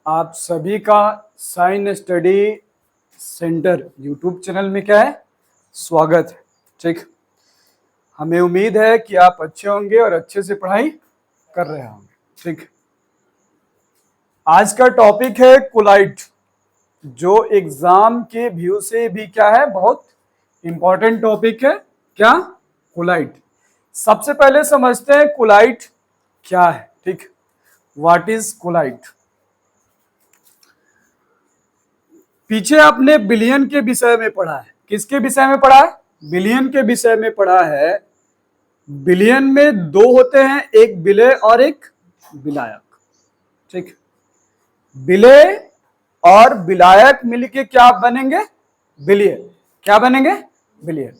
आप सभी का sign study centre YouTube channel में क्या है, स्वागत है। ठीक, हमें उम्मीद है कि आप अच्छे होंगे और अच्छे से पढ़ाई कर रहे होंगे। ठीक, आज का टॉपिक है कोलाइट, जो एग्जाम के व्यू से भी क्या है, बहुत इंपॉर्टेंट टॉपिक है। क्या? कोलाइट। सबसे पहले समझते हैं कोलाइट क्या है। ठीक, व्हाट इज कोलाइट। पीछे आपने बिलियन के विषय में पढ़ा है। किसके विषय में पढ़ा है? बिलियन के विषय में पढ़ा है। बिलियन में दो होते हैं, एक विलय और एक विलायक। ठीक, विलय और विलायक मिलके क्या बनेंगे? बिलियन। क्या बनेंगे? बिलियन।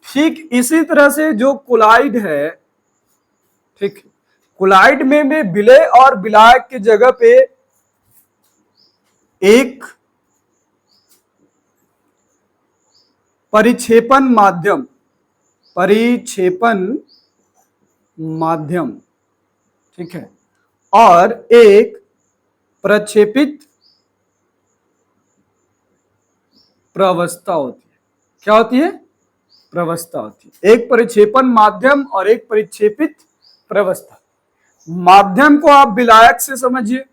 ठीक इसी तरह से जो कोलाइड है, ठीक, कोलाइड में भी विलय और विलायक की जगह पे एक परिक्षेपण माध्यम, ठीक है, और एक प्रक्षेपित प्रवस्था होती है। क्या होती है? प्रवस्था होती है। एक परिक्षेपण माध्यम और एक परिक्षेपित प्रवस्था। माध्यम को आप विलायक से समझिए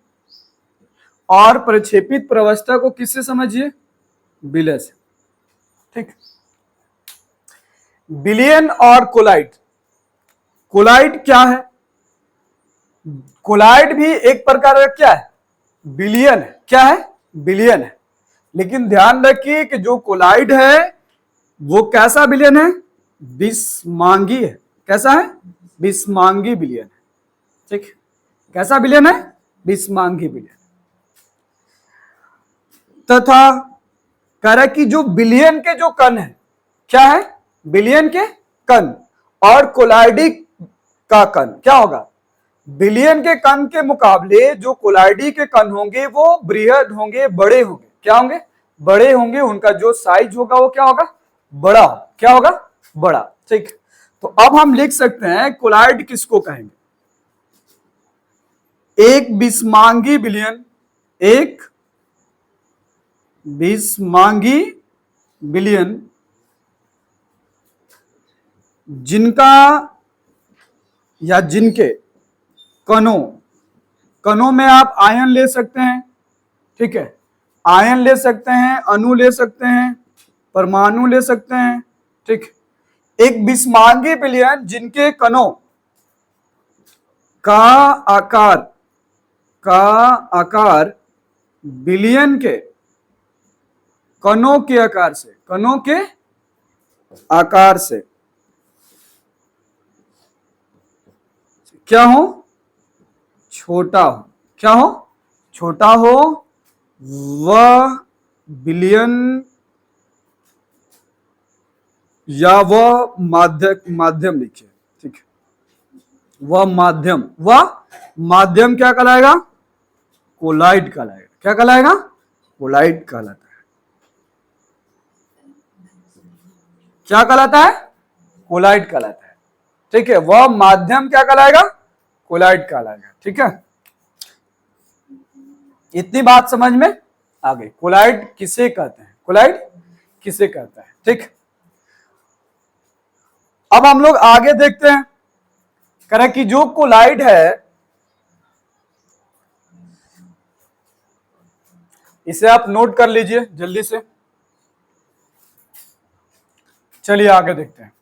और प्रक्षेपित प्रवस्था को किससे समझिए? विलय से। ठीक, बिलियन और कोलाइड। कोलाइड क्या है? कोलाइड भी एक प्रकार का क्या है? बिलियन है। क्या है? बिलियन है। लेकिन ध्यान रखिए कि जो कोलाइड है वो कैसा बिलियन है? विषमांगी है। कैसा है? विषमांगी बिलियन है। ठीक, कैसा बिलियन है? विषमांगी बिलियन। तथा कह रहा है कि जो बिलियन के जो कण है, क्या है? बिलियन के कण और कोलाइडी का कण क्या होगा? बिलियन के कण के मुकाबले जो कोलाइडी के कण होंगे वो बृहद होंगे, बड़े होंगे। क्या होंगे? बड़े होंगे। उनका जो साइज होगा वो क्या होगा? बड़ा। क्या होगा? बड़ा। ठीक, तो अब हम लिख सकते हैं कोलाइड किसको कहेंगे? एक विषमांगी बिलियन, एक विषमांगी बिलियन जिनका या जिनके कणों में आप आयन ले सकते हैं। ठीक है, आयन ले सकते हैं, अणु ले सकते हैं, परमाणु ले सकते हैं। ठीक, एक विषमांगी बिलियन जिनके कणों का आकार बिलियन के कणों के आकार से क्या हो? छोटा हो। क्या हो? छोटा हो। वह बिलियन या वह माध्यम लिखिए। ठीक है, वह माध्यम क्या कहलाएगा? कोलाइड कहलाएगा। क्या कहलाएगा? कोलाइड कहलाता है। क्या कहलाता है? कोलाइड कहलाता है। ठीक है, वह माध्यम क्या कहलाएगा? कोलाइड कहलाएगा। ठीक है, इतनी बात समझ में आ गई। कोलाइड किसे कहते हैं? कोलाइड किसे कहते हैं? ठीक, अब हम लोग आगे देखते हैं। कह रहे कि जो कोलाइड है इसे आप नोट कर लीजिए जल्दी से। चलिए आगे देखते हैं।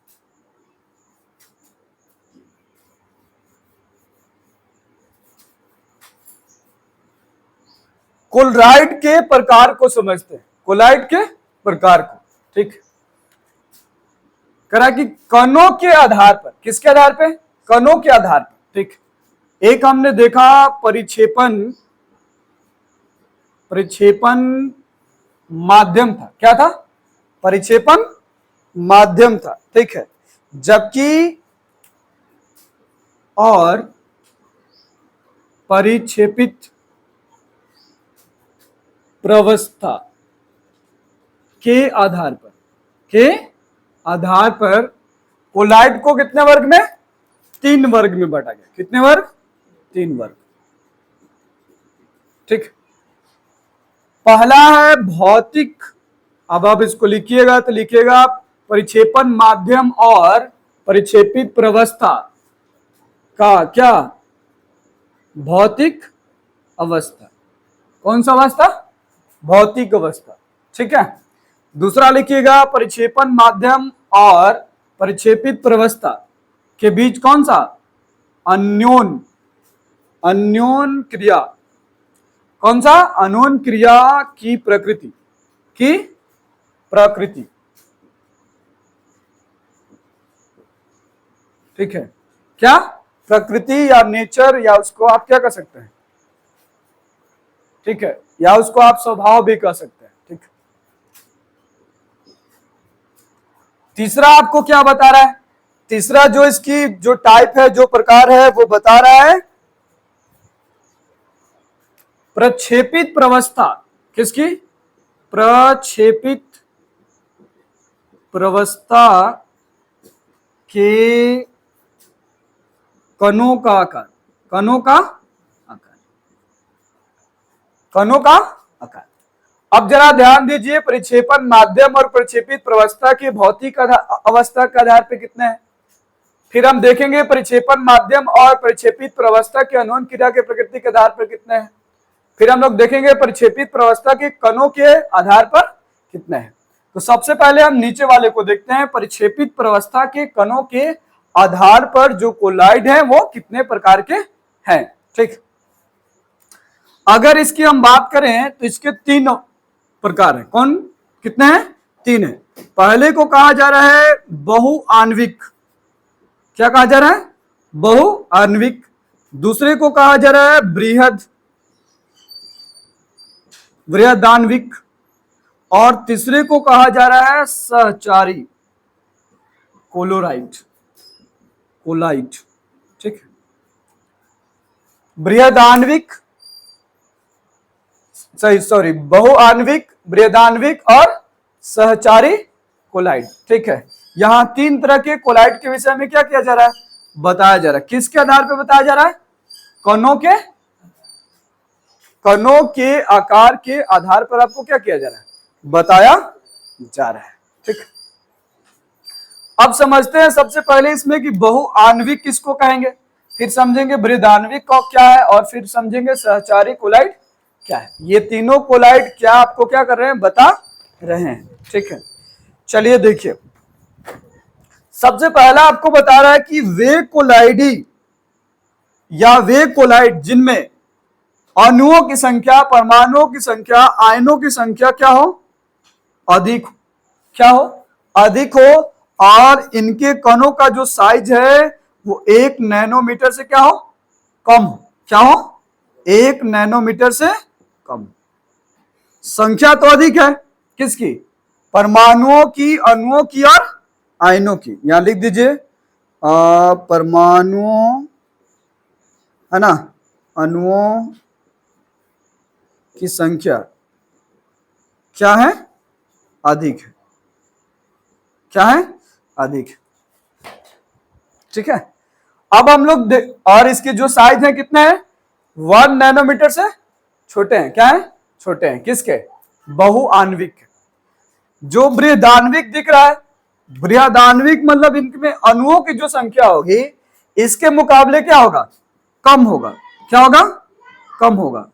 कोलाइड के प्रकार को समझते हैं। कोलाइड के प्रकार को। ठीक, करा कि कणों के आधार पर। किसके आधार पे? कणों के आधार पर। ठीक, एक हमने देखा परिक्षेपण माध्यम था। क्या था? परिक्षेपण माध्यम था। ठीक है, जबकि और परिक्षेपित प्रवस्था के आधार पर कोलाइड को कितने वर्ग में? 3 वर्ग में बांटा गया। कितने वर्ग? 3 वर्ग। ठीक, पहला है भौतिक, अब आप इसको लिखिएगा तो लिखिएगा परिक्षेपण माध्यम और परिक्षेपित प्रवस्था का क्या, भौतिक अवस्था। कौन सा अवस्था, भौतिक अवस्था, ठीक है। दूसरा लिखिएगा परिक्षेपण माध्यम और परिक्षेपित प्रवस्था के बीच कौन सा, अन्योन, अन्योन क्रिया। कौन सा, अन्योन क्रिया की प्रकृति, की प्रकृति, ठीक है। क्या, प्रकृति या नेचर, या उसको आप क्या कर सकते हैं, ठीक है, या उसको आप स्वभाव भी कह सकते हैं, ठीक। तीसरा आपको क्या बता रहा है, तीसरा जो इसकी जो टाइप है, जो प्रकार है, वो बता रहा है प्रक्षेपित प्रवस्था। किसकी, प्रक्षेपित प्रवस्था के कणों का आकार, कणों का आकार, कणों का आकार। अब जरा ध्यान दीजिए, परिक्षेपण माध्यम और प्रक्षेपित प्रवस्था की भौतिक अवस्था के आधार पर कितने हैं, फिर हम देखेंगे परिक्षेपण माध्यम और परिक्षेपित प्रवस्था के अन्योन क्रिया के प्रकृति के आधार पर कितने हैं, फिर हम लोग देखेंगे परिक्षेपित प्रवस्था के कणों के आधार पर कितने हैं। तो सबसे पहले हम नीचे वाले को देखते हैं, परिक्षेपित प्रवस्था के कणों के आधार पर जो कोलाइड है वो कितने प्रकार के हैं, ठीक। अगर इसकी हम बात करें तो इसके तीन प्रकार हैं। कौन, कितने हैं, तीन है। पहले को कहा जा रहा है बहुआण्विक, क्या कहा जा रहा है, बहुआण्विक। दूसरे को कहा जा रहा है बृहदान्विक, और तीसरे को कहा जा रहा है सहचारी, कोलोराइड, कोलाइड, ठीक है। बृहदान्विक, सॉरी, बहुआण्विक, बृहदान्विक और सहचारी कोलाइड, ठीक है। यहां तीन तरह के कोलाइड के विषय में क्या किया जा रहा है, बताया जा रहा है। किसके आधार पर बताया जा रहा है, कणों के, कणों के आकार के आधार पर आपको क्या किया जा रहा है, बताया जा रहा है, ठीक। अब समझते हैं सबसे पहले इसमें कि बहुआण्विक किसको कहेंगे, फिर समझेंगे बृहदान्विक को क्या है, और फिर समझेंगे सहचारी कोलाइड क्या है। ये तीनों कोलाइड क्या आपको क्या कर रहे हैं, बता रहे हैं, ठीक है। चलिए देखिए, सबसे पहला आपको बता रहा है कि वे कोलाइडी या वे कोलाइड जिनमें अणुओं की संख्या, परमाणुओं की संख्या, आयनों की संख्या क्या हो, अधिक, क्या हो, अधिक हो, और इनके कणों का जो साइज है वो 1 नैनोमीटर से क्या हो, कम हो, क्या हो, 1 नैनोमीटर से कम। संख्या तो अधिक है, किसकी, परमाणुओं की, अणुओं की और आयनों की। यहां लिख दीजिए परमाणुओं, है ना, अणुओं की संख्या क्या है, अधिक है, क्या है, अधिक है, ठीक है। अब हम लोग और इसके जो साइज है कितने हैं, 1 नैनोमीटर से छोटे हैं, क्या है, छोटे हैं, किसके, बहुआण्विक। जो बृहदान्विक दिख रहा है, बृहदान्विक मतलब इनमें अणुओं की जो संख्या होगी इसके मुकाबले क्या होगा, कम होगा, क्या होगा, कम होगा।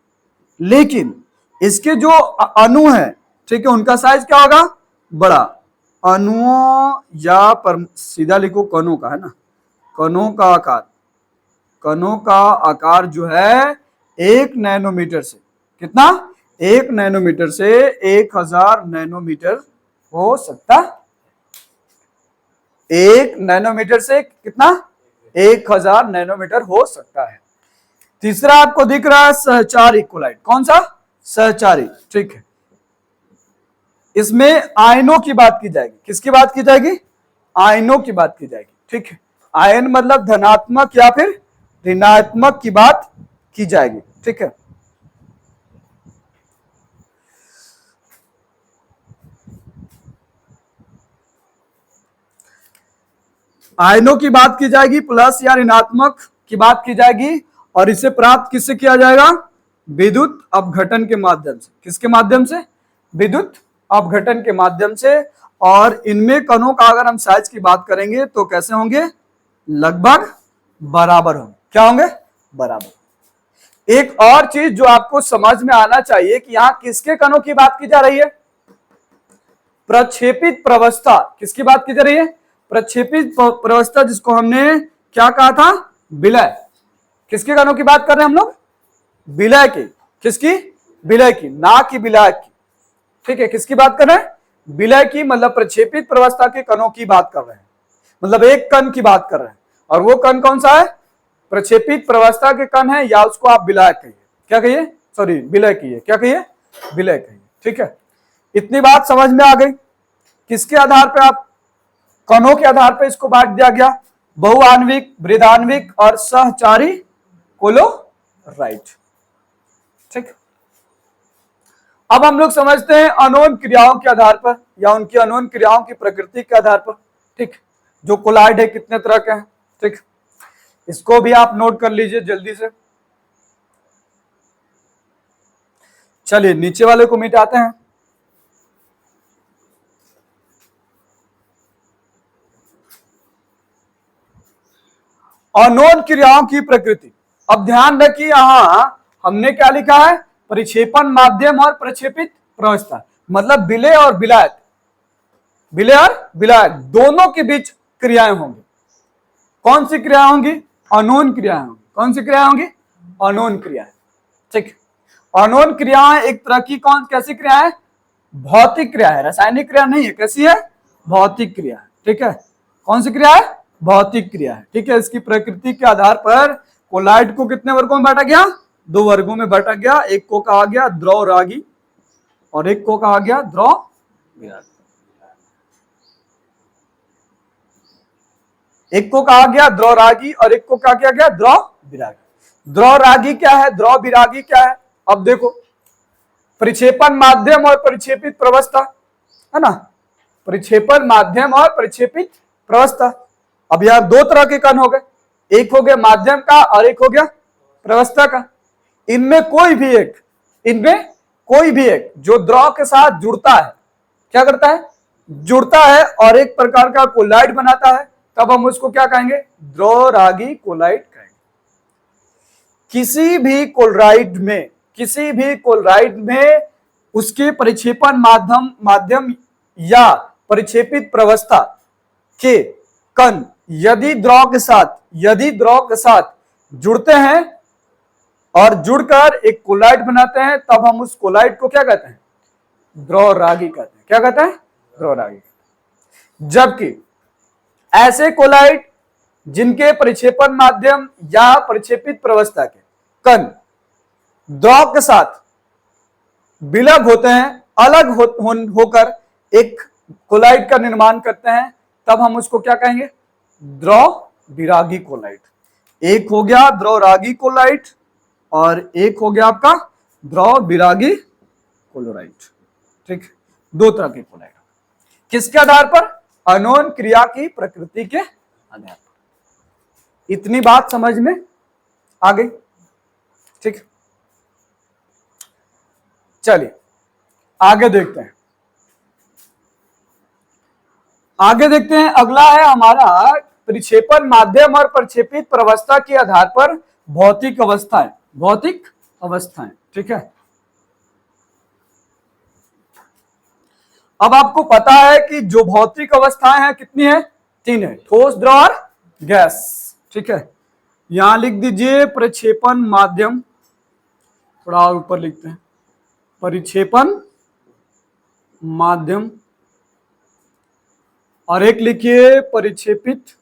लेकिन इसके जो अणु है, ठीक है, उनका साइज क्या होगा, बड़ा। अणुओं या पर सीधा लिखो कणों का, है ना, कणों का आकार, कणों का आकार जो है 1 नैनोमीटर से कितना, 1 नैनोमीटर से 1000 नैनोमीटर हो सकता, 1 नैनोमीटर से कितना, 1000 नैनोमीटर हो सकता है। तीसरा आपको दिख रहा है सहचारी कोलाइड, कौन सा, सहचारी, ठीक है। इसमें आयनों की बात की जाएगी, किसकी बात की जाएगी, आयनों की बात की जाएगी, ठीक है। आयन मतलब धनात्मक या फिर ऋणात्मक की बात की जाएगी, ठीक है। आयनों की बात की जाएगी, प्लस या ऋणात्मक की बात की जाएगी, और इसे प्राप्त किससे किया जाएगा, विद्युत अपघटन के माध्यम से। किसके माध्यम से? विद्युत अपघटन के माध्यम से। और इनमें कणों का अगर हम साइज की बात करेंगे तो कैसे होंगे? लगभग बराबर होंगे। क्या होंगे? बराबर। एक और चीज जो आपको समझ में आना चाहिए कि यहां किसके कणों की बात की जा रही है? प्रक्षेपित प्रवस्था। किसकी बात की जा रही है? प्रक्षेपित प्रवस्था, जिसको हमने क्या कहा था? विलय। किसके कणों की बात कर रहे हैं हम लोग? विलय की। किसकी? विलय की, ना कि विलायक की। ठीक है, किसकी बात कर रहे हैं? विलय की, मतलब प्रक्षेपित प्रवस्था के कणों की बात कर रहे हैं, मतलब एक कण की बात कर रहे हैं। और वो कण कौन सा है? प्रक्षेपित प्रवस्था के कण है, या उसको आप विलायक कहिए। क्या कहिए? सॉरी, विलय कहिए। क्या कहिए? विलय कहिए। ठीक है, इतनी बात समझ में आ गई। किसके आधार पर? आप कणों के आधार पर इसको बांट दिया गया, बहुआण्विक, वृदान्विक और सहचारी क्लोराइड। ठीक, अब हम लोग समझते हैं अनोन क्रियाओं के आधार पर, या उनकी अनोन क्रियाओं की प्रकृति के आधार पर। ठीक, जो कोलाइड है कितने तरह के हैं। ठीक, इसको भी आप नोट कर लीजिए जल्दी से। चलिए नीचे वाले को मिटाते हैं। अनोन क्रियाओं की प्रकृति। अब ध्यान रखिए, यहां हमने क्या लिखा है? परिक्षेपण माध्यम और प्रक्षेपित प्रवस्था, मतलब विलय और विलायक। विलय और विलायक दोनों के बीच क्रियाएं होंगी। कौन सी क्रियाएं होंगी? अनोन क्रियाएं होंगी। कौन सी क्रियाएं होंगी? अनोन क्रियाएं। ठीक, अनोन क्रियाएं एक तरह की कैसी क्रिया है? भौतिक क्रिया है, रासायनिक क्रिया नहीं है। कैसी है? भौतिक क्रिया है। ठीक है, कौन सी क्रिया है? भौतिक क्रिया है। ठीक है, इसकी प्रकृति के आधार पर कोलाइड को कितने वर्गों में बांटा गया? 2 वर्गों में बांटा गया। एक को कहा गया द्रव रागी और एक को कहा गया द्रव विरागी। एक को कहा गया द्रव रागी और एक को क्या किया गया? द्रव विरागी। द्रव रागी क्या है? द्रव विरागी क्या है? अब देखो, परिक्षेपण माध्यम और परिक्षेपित प्रवस्था है ना। परिक्षेपण माध्यम और परिक्षेपित प्रवस्था। अब यहां 2 तरह के कण हो गए, एक हो गया माध्यम का और एक हो गया प्रवस्था का। इनमें कोई भी एक जो द्रव के साथ जुड़ता है, क्या करता है? जुड़ता है और एक प्रकार का कोलाइड बनाता है, तब हम उसको क्या कहेंगे? द्रव रागी कोलाइड कहेंगे। किसी भी कोलाइड में उसके परिक्षेपण माध्यम या परिक्षेपित प्रवस्था के कण यदि द्रव के साथ जुड़ते हैं और जुड़कर एक कोलाइड बनाते हैं, तब हम उस कोलाइड को क्या कहते हैं? द्रव रागी कहते हैं। क्या कहते हैं? द्रव रागी। जबकि ऐसे कोलाइड जिनके परिक्षेपण माध्यम या परिक्षेपित प्रवस्था के कण द्रव के साथ विलग होते हैं, अलग होकर एक कोलाइड का निर्माण करते हैं, तब हम उसको क्या कहेंगे? द्रव विरागी कोलाइड। एक हो गया द्रव रागी कोलाइड और एक हो गया आपका द्रव विरागी क्लोराइड। ठीक, 2 तरह के कोलाइड। किसके आधार पर? अनोन क्रिया की प्रकृति के आधार पर। इतनी बात समझ में आ गई। ठीक, चलिए आगे देखते हैं। अगला है हमारा परिक्षेपण माध्यम और प्रक्षेपित प्रवस्था के आधार पर भौतिक अवस्थाएं। ठीक है, अब आपको पता है कि जो भौतिक अवस्थाएं हैं कितनी है? 3 है, ठोस, द्रव और गैस। ठीक है, यहां लिख दीजिए प्रक्षेपण माध्यम, थोड़ा और ऊपर लिखते हैं, परिक्षेपण माध्यम, और एक लिखिए परिक्षेपित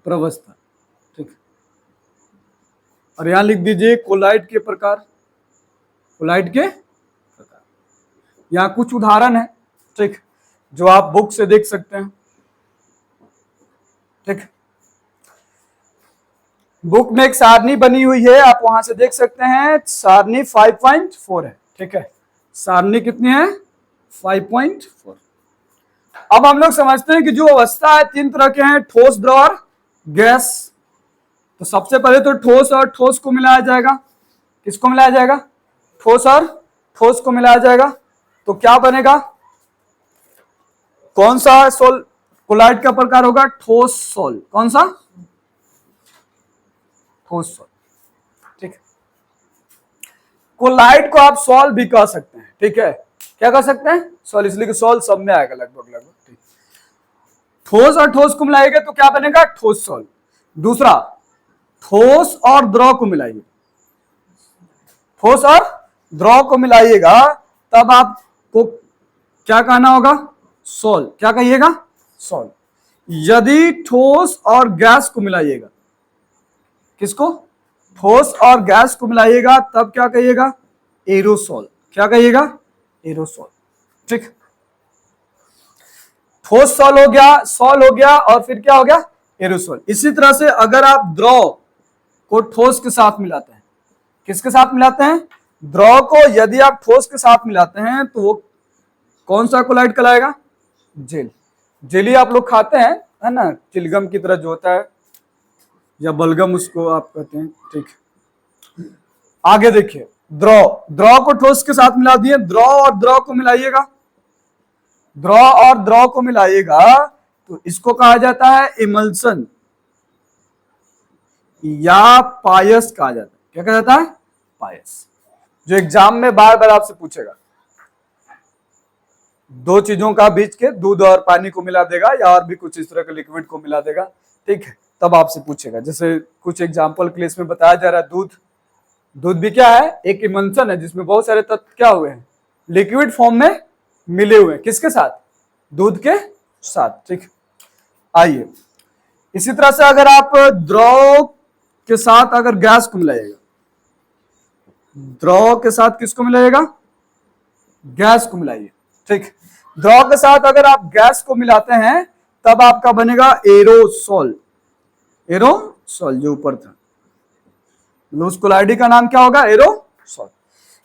प्रवस्था। ठीक, और यहां लिख दीजिए कोलाइड के प्रकार। यहां कुछ उदाहरण है, ठीक, जो आप बुक से देख सकते हैं। ठीक, बुक में एक सारणी बनी हुई है, आप वहां से देख सकते हैं। सारणी 5.4 है। ठीक है, सारणी कितनी है? 5.4। अब हम लोग समझते हैं कि जो अवस्था है 3 तरह के हैं, ठोस, द्रव और गैस। तो सबसे पहले तो ठोस और ठोस को मिलाया जाएगा। किसको मिलाया जाएगा, ठोस और ठोस को मिलाया जाएगा, तो क्या बनेगा, कौन सा सोल कोलाइड का प्रकार होगा, ठोस सोल, कौन सा, ठोस सोल। ठीक है, कोलाइड को आप सॉल्व भी कह सकते हैं, ठीक है, क्या कह सकते हैं, सॉल्व, इसलिए कि सॉल्व सब में आएगा लगभग लगभग। ठीक, ठोस और ठोस को मिलाएगा तो क्या बनेगा, ठोस सॉल्व। दूसरा, ठोस और द्रव को मिलाइए, ठोस और द्रव को मिलाइएगा तब आपको क्या कहना होगा, सॉल्व, क्या कहिएगा, सॉल्व। यदि ठोस और गैस को मिलाइएगा, किसको, ठोस और गैस को मिलाइएगा तब क्या कहिएगा, एरोसोल, क्या कहिएगा, एरोसोल। ठीक, ठोस सॉल हो गया, सॉल हो गया, और फिर क्या हो गया, एरोसोल। इसी तरह से अगर आप द्रव को ठोस के साथ मिलाते हैं, किसके साथ मिलाते हैं, द्रव को यदि आप ठोस के साथ मिलाते हैं तो वो कौन सा कोलाइड कहलाएगा, जेल। जेली आप लोग खाते हैं, है ना, चिलगम की तरह जो होता है, या बलगम उसको आप कहते हैं। ठीक, आगे देखिए, द्रव, द्रव को ठोस के साथ मिला दिए, द्रव और द्रव को मिलाइएगा, द्रव और द्रव को मिलाइएगा तो इसको कहा जाता है इमल्सन या पायस कहा जाता है। क्या कहा जाता है, पायस, जो एग्जाम में बार बार आपसे पूछेगा। दो चीजों का बीच के, दूध और पानी को मिला देगा या और भी कुछ इस तरह के लिक्विड को मिला देगा, ठीक है, तब आपसे पूछेगा। जैसे कुछ एग्जाम्पल के लिए इसमें बताया जा रहा है, दूध, दूध भी क्या है, एक इमल्सन है जिसमें बहुत सारे तत्व क्या हुए हैं, लिक्विड फॉर्म में मिले हुए हैं, किसके साथ, दूध के साथ। ठीक, आइए, इसी तरह से अगर आप द्रव के साथ अगर गैस को मिलाइएगा, द्रव के साथ किसको मिलाइएगा, गैस को मिलाइए। ठीक, द्रव के साथ अगर आप गैस को मिलाते हैं तब आपका बनेगा एरोसोल, एरोसोल जो ऊपर था, उस कोलाइड का नाम क्या होगा, एरोसोल।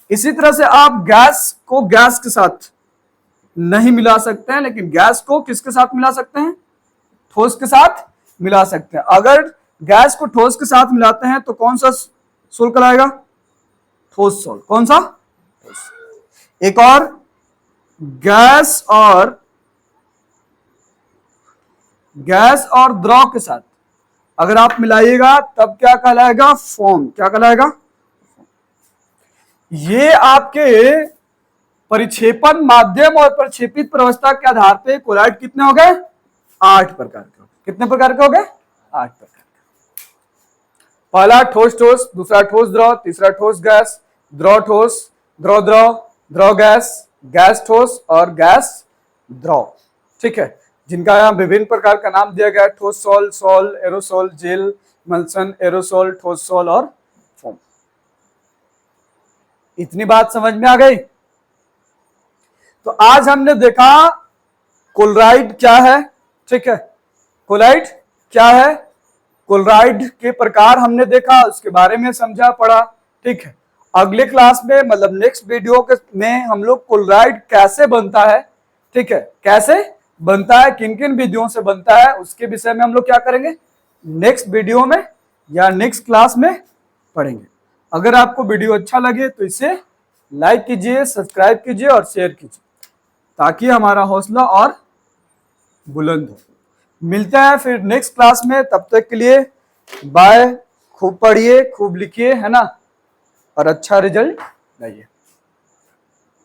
इसी तरह से आप गैस को गैस के साथ नहीं मिला सकते हैं, लेकिन गैस को किसके साथ मिला सकते हैं, ठोस के साथ मिला सकते हैं। अगर गैस को ठोस के साथ मिलाते हैं तो कौन सा सोल कहलाएगा, ठोस सोल, कौन सा, ठोस। एक और, गैस और द्रव के साथ अगर आप मिलाइएगा तब क्या कहलाएगा, फॉर्म, क्या कहलाएगा। ये आपके परिक्षेपण माध्यम और प्रक्षेपित प्रवस्था के आधार पे कोलाइड कितने हो गए, 8 प्रकार के। कितने प्रकार के हो गए, 8 प्रकार के। पहला ठोस ठोस, दूसरा ठोस द्रव, तीसरा ठोस गैस, द्रव ठोस, द्रव द्रव, द्रव गैस, गैस ठोस और गैस द्रव। ठीक है, जिनका यहाँ विभिन्न प्रकार का नाम दिया गया है, ठोस sol, sol, aerosol, gel, emulsion, aerosol, ठोस सोल और फोम। इतनी बात समझ में आ गई। तो आज हमने देखा कोलराइड क्या है, ठीक है, कोलाइड क्या है, कोलराइड के प्रकार हमने देखा, उसके बारे में समझा पढ़ा। ठीक है, अगले क्लास में मतलब नेक्स्ट वीडियो में हम लोग कोलराइड कैसे बनता है, ठीक है, कैसे बनता है, किन किन विधियों से बनता है, उसके विषय में हम लोग क्या करेंगे, नेक्स्ट वीडियो में या नेक्स्ट क्लास में पढ़ेंगे। अगर आपको वीडियो अच्छा लगे तो इसे लाइक कीजिए, सब्सक्राइब कीजिए और शेयर कीजिए ताकि हमारा हौसला और बुलंद हो। मिलते हैं फिर नेक्स्ट क्लास में, तब तक के लिए बाय। खूब पढ़िए, खूब लिखिए, है ना, और अच्छा रिजल्ट लाइए।